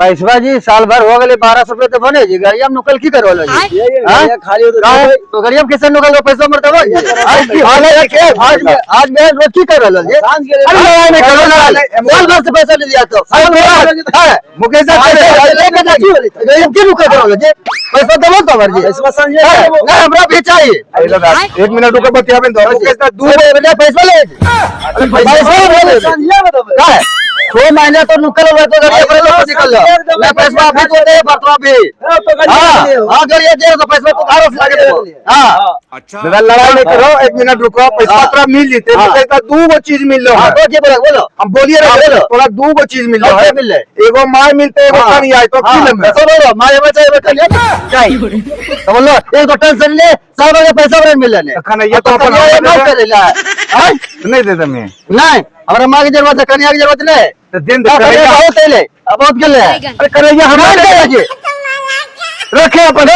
पैसवा जी साल भर हो गए 1200 रुपए तो बने जी गाड़ी हम नुकल की करो लो जी खाली तो गाड़ी हम कैसे नुकल को पैसा मरता हो आज की हाल है के आज मैं रोज की करो लो जी अरे नहीं करो ना साल भर से पैसा ले लिया तो मुकेश साहब लेके जाइए गाड़ी हम की नुकल करो लो जी पैसा दबो तो मर जी पैसा समझे ना हमरा भी चाहिए 1 मिनट रुको बतिया में दो मुकेश साहब दू पैसा ले पैसा 2 महीने तो निकल हुआ तो गाड़ी पर तो निकल जाओ मैं पैसा अभी तो दे बर्तवा भी हां गाड़ी दे तो पैसा तो घर से लगे हां अच्छा दादा लड़ाई नहीं करो 1 मिनट रुको पैसा तोरा मिल जेते मुकेश साहब दू गो चीज मिल लो हां तो के बोलो हम बोलिए रे तोरा दू गो चीज मिल लो है मिल ले एगो माय मिलते एगो कनी आई तो की ले तो बोलो माय बचाए बेटा ले चाहिए तो बोलो एक तो टेंशन ले साल भर पैसा भर मिल ले खाना ये तो अपन नहीं करेला हां नहीं दे दमे नहीं हमरा मां की जरूरत है कन्या की जरूरत नहीं तो दिन बहुत ले बहुत के ले अरे करैया हमारे रखे अपन